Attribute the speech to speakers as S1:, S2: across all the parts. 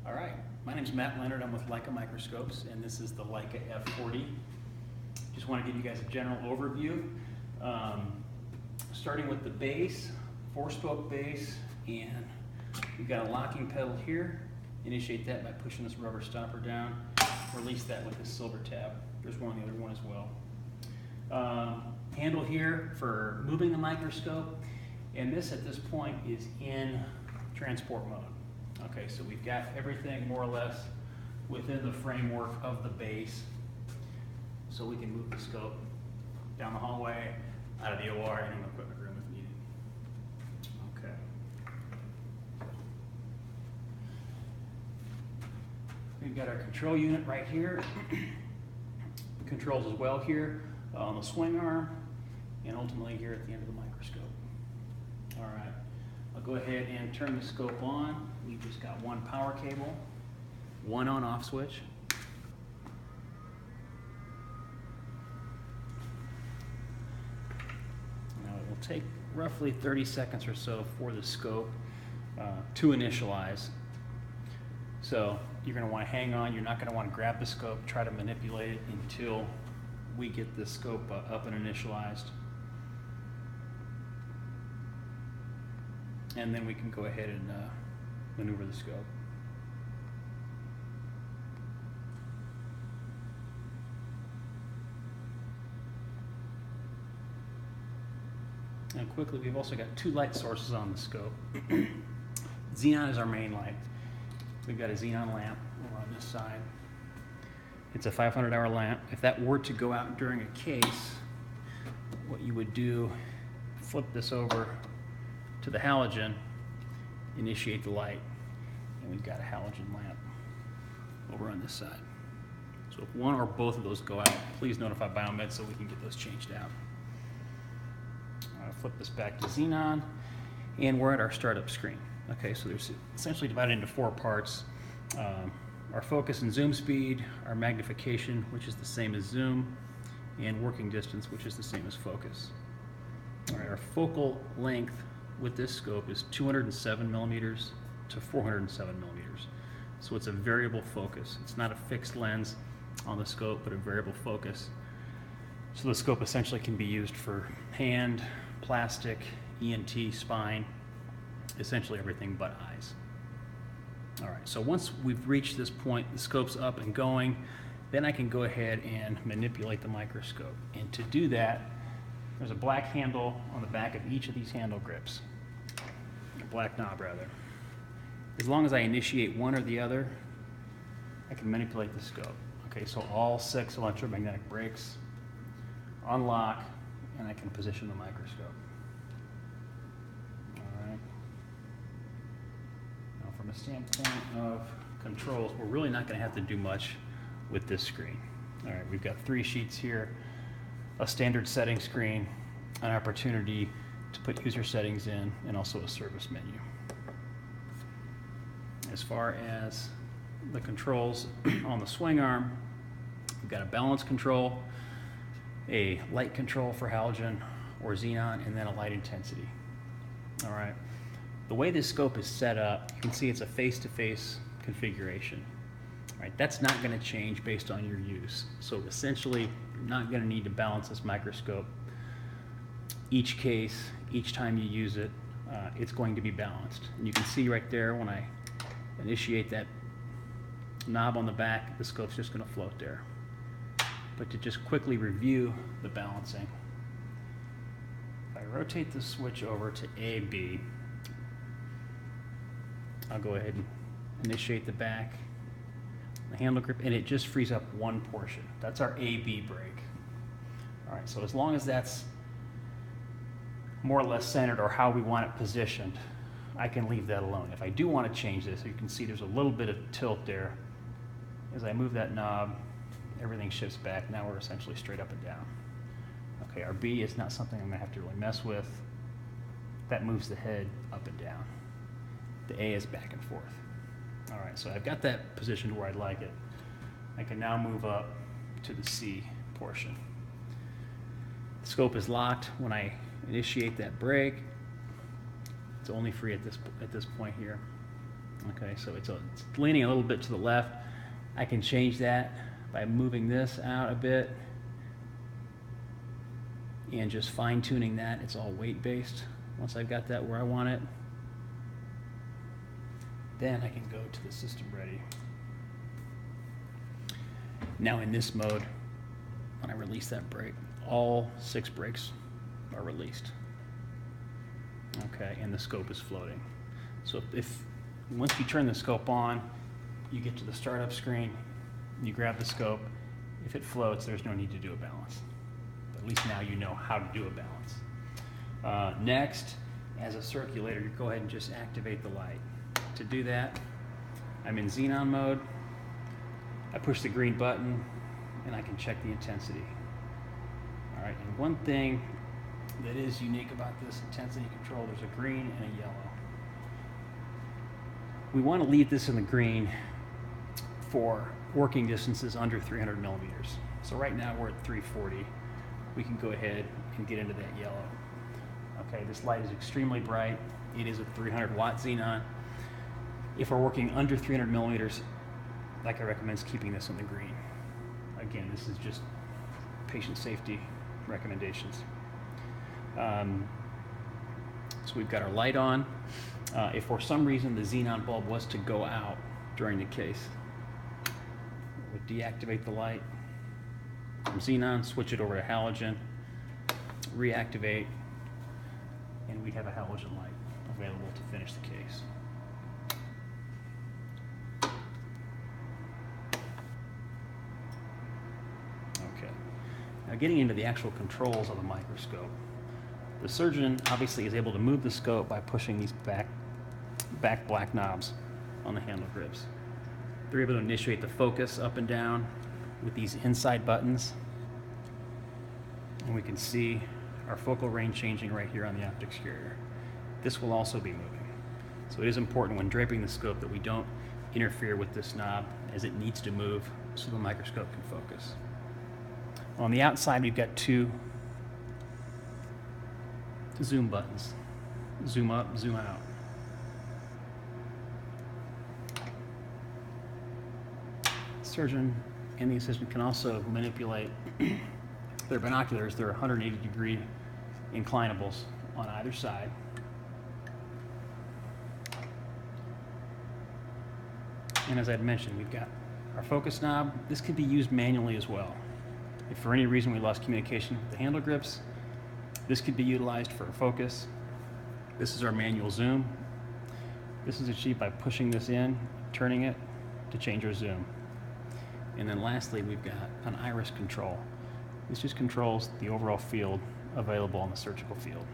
S1: All right, my name is Matt Leonard. I'm with Leica Microscopes, and this is the Leica F40. Just want to give you guys a general overview. Starting with the base, 4-spoke base, and we've got a locking pedal here. Initiate that by pushing this rubber stopper down. Release that with this silver tab. There's one on the other one as well. Handle here for moving the microscope, and this at this point is in transport mode. Okay, so we've got everything more or less within the framework of the base, so we can move the scope down the hallway, out of the OR, and in the equipment room if needed. Okay. We've got our control unit right here. Controls as well here on the swing arm, and ultimately here at the end of the microscope. All right, I'll go ahead and turn the scope on. We've just got one power cable, one on-off switch. Now it will take roughly 30 seconds or so for the scope to initialize. So you're going to want to hang on. You're not going to want to grab the scope, try to manipulate it until we get the scope up and initialized. And then we can go ahead and maneuver the scope. And quickly, we've also got two light sources on the scope. Xenon is our main light. We've got a xenon lamp over on this side. It's a 500-hour lamp. If that were to go out during a case, what you would do, flip this over to the halogen, initiate the light, and we've got a halogen lamp over on this side. So if one or both of those go out, please notify Biomed so we can get those changed out. Flip this back to xenon, and we're at our startup screen. Okay, so there's essentially divided into 4 parts. Our focus and zoom speed, our magnification, which is the same as zoom, and working distance, which is the same as focus. All right, our focal length with this scope is 207 millimeters to 407 millimeters. So it's a variable focus. It's not a fixed lens on the scope, but a variable focus. So the scope essentially can be used for hand, plastic, ENT, spine, essentially everything but eyes. All right, so once we've reached this point, the scope's up and going, then I can go ahead and manipulate the microscope. And to do that, there's a black handle on the back of each of these handle grips, a black knob rather. As long as I initiate one or the other, I can manipulate the scope. Okay, so all 6 electromagnetic brakes unlock, and I can position the microscope. All right. Now from a standpoint of controls, we're really not going to have to do much with this screen. All right, we've got 3 sheets here, a standard setting screen, an opportunity to put user settings in, and also a service menu. As far as the controls on the swing arm, we've got a balance control, a light control for halogen or xenon, and then a light intensity. All right. The way this scope is set up, you can see it's a face-to-face configuration. All right, that's not going to change based on your use. So essentially, you're not going to need to balance this microscope. Each case, each time you use it, it's going to be balanced. And you can see right there when I initiate that knob on the back, the scope's just going to float there. But to just quickly review the balancing, if I rotate the switch over to AB, I'll go ahead and initiate the back, the handle grip, and it just frees up one portion. That's our AB brake. All right, so as long as that's more or less centered or how we want it positioned, I can leave that alone. If I do want to change this, you can see there's a little bit of tilt there. As I move that knob, everything shifts back. Now we're essentially straight up and down. Okay, our B is not something I'm going to have to really mess with. That moves the head up and down. The A is back and forth. All right, so I've got that positioned where I'd like it. I can now move up to the C portion. The scope is locked when I initiate that brake. It's only free at this point here. Okay, so it's leaning a little bit to the left. I can change that by moving this out a bit and just fine tuning that. It's all weight based. Once I've got that where I want it, then I can go to the system ready. Now in this mode, when I release that brake, all 6 brakes are released. Okay, and the scope is floating. So if once you turn the scope on, you get to the startup screen, you grab the scope. If it floats, there's no need to do a balance. But at least now you know how to do a balance. Next, as a circulator, you go ahead and just activate the light. To do that, I'm in xenon mode. I push the green button and I can check the intensity. All right, and one thing that is unique about this intensity control, there's a green and a yellow. We want to leave this in the green for working distances under 300 millimeters. So right now we're at 340. We can go ahead and get into that yellow. Okay, this light is extremely bright. It is a 300 watt xenon. If we're working under 300 millimeters, like I recommend keeping this in the green. Again, this is just patient safety recommendations. So we've got our light on. If for some reason the xenon bulb was to go out during the case, we'll deactivate the light from xenon, switch it over to halogen, reactivate, and we have a halogen light available to finish the case. Okay, now getting into the actual controls of the microscope. The surgeon obviously is able to move the scope by pushing these back black knobs on the handle grips. They're able to initiate the focus up and down with these inside buttons. And we can see our focal range changing right here on the optics carrier. This will also be moving. So it is important when draping the scope that we don't interfere with this knob, as it needs to move so the microscope can focus. On the outside, we've got 2 zoom buttons. Zoom up, zoom out. The surgeon and the assistant can also manipulate their binoculars. They're 180-degree inclinables on either side. And as I'd mentioned, we've got our focus knob. This could be used manually as well. If for any reason we lost communication with the handle grips, this could be utilized for focus. This is our manual zoom. This is achieved by pushing this in, turning it to change our zoom. And then lastly, we've got an iris control. This just controls the overall field available on the surgical field.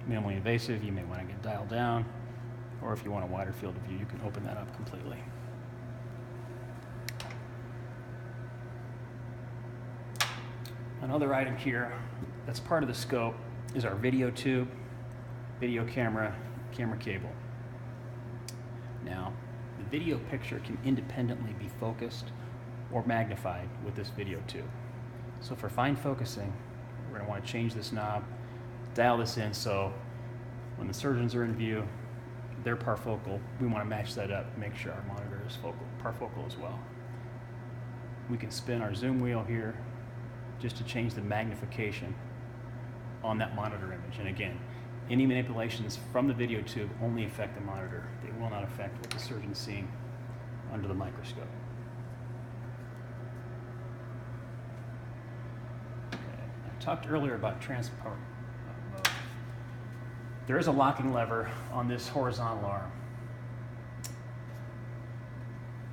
S1: Minimally invasive, you may want to get dialed down, or if you want a wider field of view, you can open that up completely. Another item here that's part of the scope is our video tube, video camera, camera cable. Now, the video picture can independently be focused or magnified with this video tube. So for fine focusing, we're going to want to change this knob, dial this in so when the surgeons are in view, they're parfocal. We want to match that up, make sure our monitor is parfocal as well. We can spin our zoom wheel here just to change the magnification on that monitor image. And again, any manipulations from the video tube only affect the monitor. They will not affect what the surgeon's seeing under the microscope. Okay. I talked earlier about transport mode. There is a locking lever on this horizontal arm.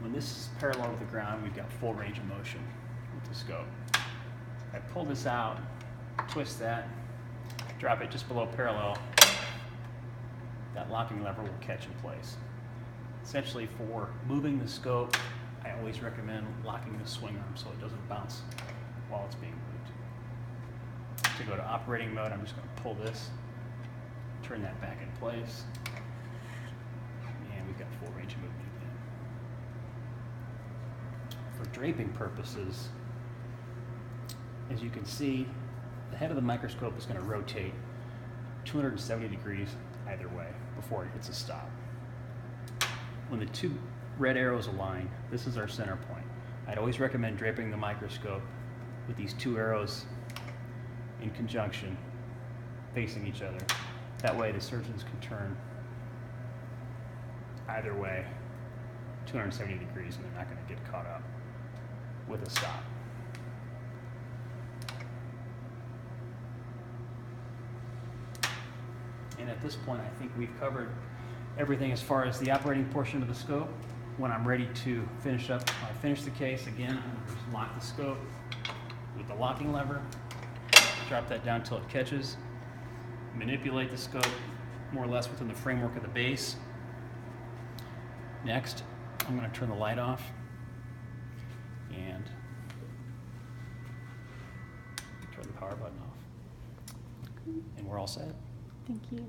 S1: When this is parallel with the ground, we've got full range of motion with the scope. I pull this out, twist that, drop it just below parallel, that locking lever will catch in place. Essentially, for moving the scope, I always recommend locking the swing arm so it doesn't bounce while it's being moved. To go to operating mode, I'm just going to pull this, turn that back in place, and we've got full range of movement again. For draping purposes, as you can see, the head of the microscope is going to rotate 270 degrees either way before it hits a stop. when the two red arrows align, this is our center point. I'd always recommend draping the microscope with these two arrows in conjunction, facing each other. That way the surgeons can turn either way 270 degrees and they're not going to get caught up with a stop. And at this point, I think we've covered everything as far as the operating portion of the scope. When I'm ready to finish up, I finish the case again. I'm going to just lock the scope with the locking lever, drop that down until it catches, manipulate the scope more or less within the framework of the base. Next, I'm going to turn the light off and turn the power button off. And we're all set.
S2: Thank you.